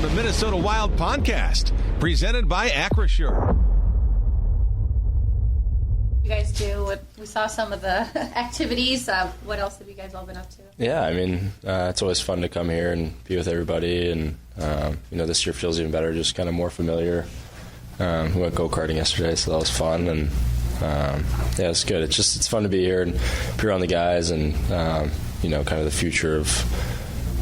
the Minnesota Wild podcast, presented by Acrisure. You guys do what we saw some of the activities. What else have you guys all been up to? Yeah, I mean, it's always fun to come here and be with everybody, and this year feels even better, just kind of more familiar. We went go-karting yesterday, so that was fun, and it's good. It's fun to be here and be around the guys, and kind of the future of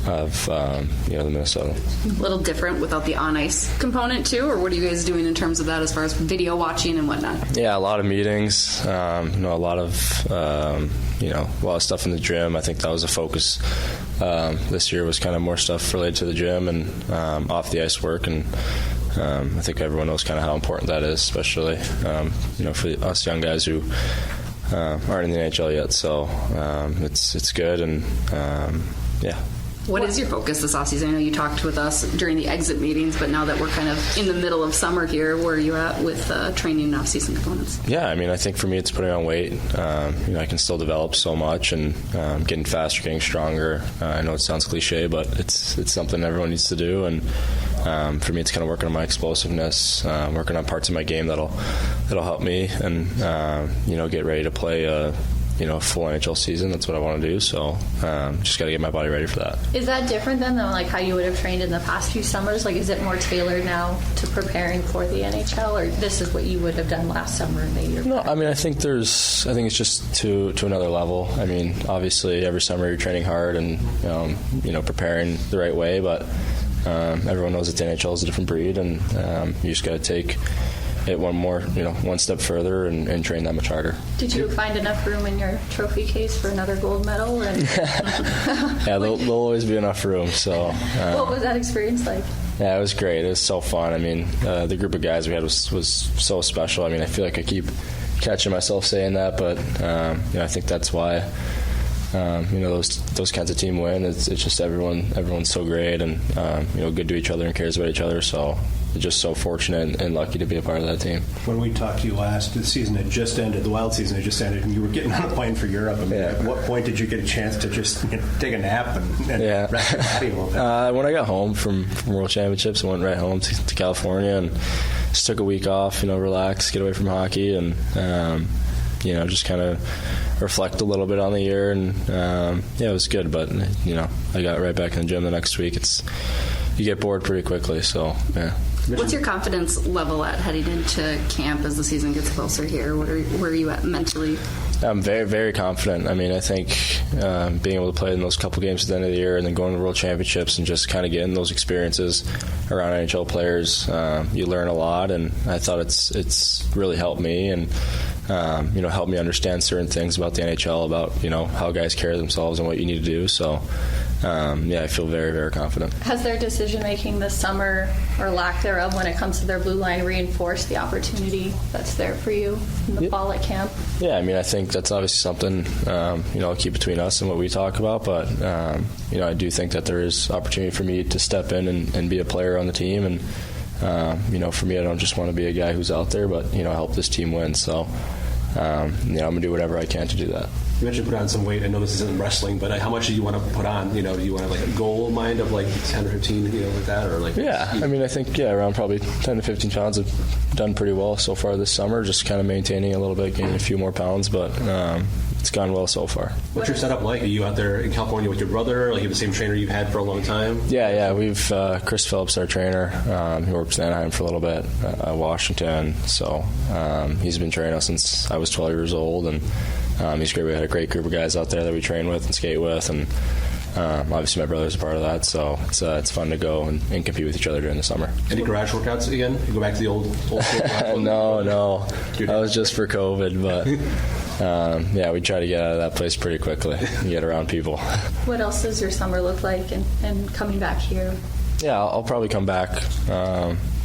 the Minnesota. A little different without the on-ice component too, or what are you guys doing in terms of that as far as video watching and whatnot? Yeah, a lot of meetings, a lot of stuff in the gym. I think that was a focus this year, was kind of more stuff related to the gym and off the ice work, and I think everyone knows kind of how important that is, especially for us young guys who aren't in the NHL yet. So it's good, and What is your focus this offseason? I know you talked with us during the exit meetings, but now that we're kind of in the middle of summer here, where are you at with training and off-season components? Yeah, I mean, I think for me it's putting on weight. I can still develop so much, and getting faster, getting stronger. I know it sounds cliche, but it's something everyone needs to do. And for me, it's kind of working on my explosiveness, working on parts of my game that'll help me, and get ready to play a full NHL season. That's what I want to do. So just got to get my body ready for that. Is that different than like how you would have trained in the past few summers? Like, is it more tailored now to preparing for the NHL, or this is what you would have done last summer and the year? No, I mean, I think it's just to another level. I mean, obviously every summer you're training hard and preparing the right way, but everyone knows that the NHL is a different breed, and you just got to take it one step further and train that much harder. Did you find enough room in your trophy case for another gold medal? Yeah, there'll always be enough room. So, what was that experience like? Yeah, it was great. It was so fun. I mean, the group of guys we had was so special. I mean, I feel like I keep catching myself saying that, but I think that's why. Those kinds of team win. It's just everyone's so great and good to each other and cares about each other. So just so fortunate and lucky to be a part of that team. When we talked to you last, the season had just ended, the Wild season had just ended, and you were getting on a plane for Europe. I mean, At what point did you get a chance to just take a nap and rest your body a little bit? When I got home from World Championships, I went right home to California and just took a week off. Relax, get away from hockey, and just kind of reflect a little bit on the year, and it was good. But I got right back in the gym the next week. You get bored pretty quickly, so yeah. What's your confidence level at heading into camp as the season gets closer here? Where are you at mentally? I'm very, very confident. I mean, I think being able to play in those couple games at the end of the year and then going to the World Championships and just kind of getting those experiences around NHL players, you learn a lot, and I thought it's really helped me and helped me understand certain things about the NHL, about how guys carry themselves and what you need to do. So I feel very, very confident. Has their decision-making this summer, or lack thereof, when it comes to their blue line, reinforced the opportunity that's there for you in the fall at camp? Yeah, I mean, I think that's obviously something, I'll keep between us and what we talk about, but, I do think that there is opportunity for me to step in and be a player on the team, and, for me, I don't just want to be a guy who's out there, but, help this team win, so, I'm going to do whatever I can to do that. You mentioned put on some weight. I know this isn't wrestling, but how much do you want to put on? Do you want to have a goal in mind of 10 or 15, like that? Or Yeah, I mean, I think, around probably 10 to 15 pounds. I've done pretty well so far this summer, just kind of maintaining a little bit, gaining a few more pounds, but it's gone well so far. What's your setup like? Are you out there in California with your brother? You have the same trainer you've had for a long time? Yeah, we've Chris Phillips, our trainer. He works in Anaheim for a little bit, Washington, so he's been training us since I was 12 years old, and he's great. We had a great group of guys out there that we train with and skate with, and obviously my brother's a part of that, so it's fun to go and compete with each other during the summer. Any garage workouts again? You go back to the old school? No. That was just for COVID, but we try to get out of that place pretty quickly and get around people. What else does your summer look like and coming back here? Yeah, I'll probably come back,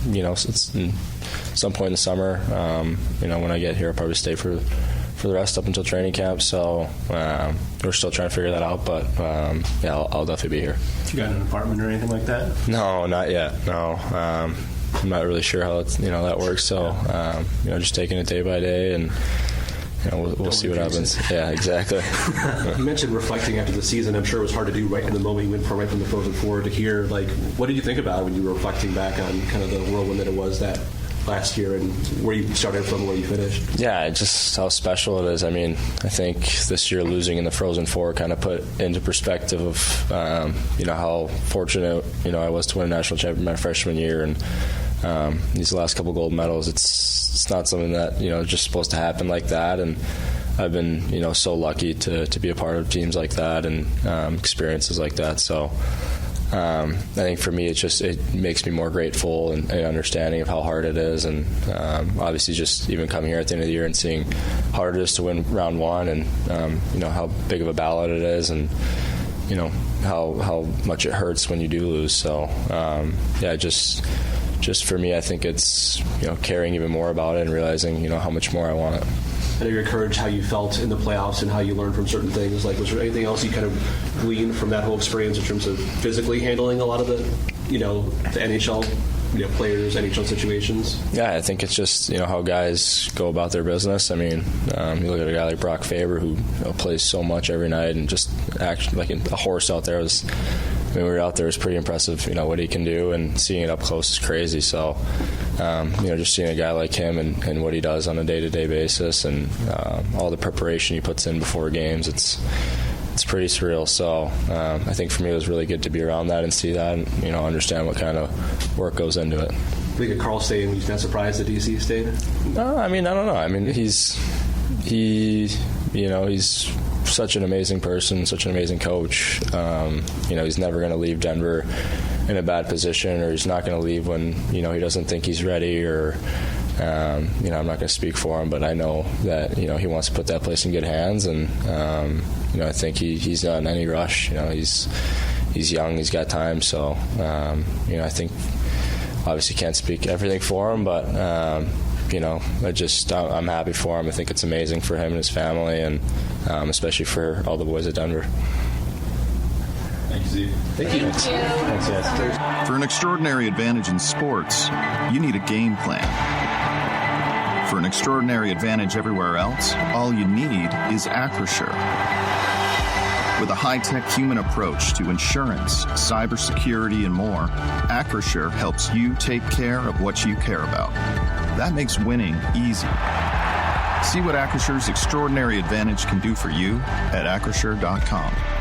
it's some point in the summer. When I get here, I'll probably stay for the rest up until training camp, so we're still trying to figure that out, but I'll definitely be here. You got an apartment or anything like that? No, not yet. No, I'm not really sure how that works, so just taking it day by day and we'll see what happens. Yeah, exactly. You mentioned reflecting after the season. I'm sure it was hard to do right in the moment. You went right from the Frozen Four to here. Like, what did you think about when you were reflecting back on kind of the whirlwind that it was that last year and where you started from, where you finished? Yeah, just how special it is. I mean, I think this year losing in the Frozen Four kind of put into perspective of how fortunate I was to win a national championship my freshman year, and these last couple gold medals. It's not something that just supposed to happen like that, and I've been so lucky to be a part of teams like that and experiences like that. So. I think for me, it makes me more grateful and understanding of how hard it is, and obviously just even coming here at the end of the year and seeing how hard it is to win round one, and how big of a ballot it is, and how much it hurts when you do lose. So just for me, I think it's caring even more about it and realizing how much more I want it. I know you're encouraged how you felt in the playoffs and how you learned from certain things. Like, was there anything else you kind of gleaned from that whole experience in terms of physically handling a lot of the NHL players, NHL situations? Yeah, I think it's just how guys go about their business. I mean, you look at a guy like Brock Faber who plays so much every night and just acts like a horse out there. When we were out there, it was pretty impressive, what he can do, and seeing it up close is crazy. So, just seeing a guy like him and what he does on a day-to-day basis, and all the preparation he puts in before games, it's pretty surreal. So, I think for me it was really good to be around that and see that, and understand what kind of work goes into it. I think Carl staying, he's not surprised that DC stayed? No, I don't know. I mean, he's such an amazing person, such an amazing coach. He's never going to leave Denver in a bad position, or he's not going to leave when he doesn't think he's ready, or I'm not going to speak for him, but I know that he wants to put that place in good hands, and I think he's not in any rush. He's young, he's got time, so I think obviously can't speak everything for him, but I'm happy for him. I think it's amazing for him and his family, and especially for all the boys at Denver. Thank you, Zeev. Thank you. Thanks, guys. For an extraordinary advantage in sports, you need a game plan. For an extraordinary advantage everywhere else, all you need is Acrisure. With a high-tech human approach to insurance, cybersecurity, and more, Acrisure helps you take care of what you care about. That makes winning easy. See what Acrisure's extraordinary advantage can do for you at Acrisure.com.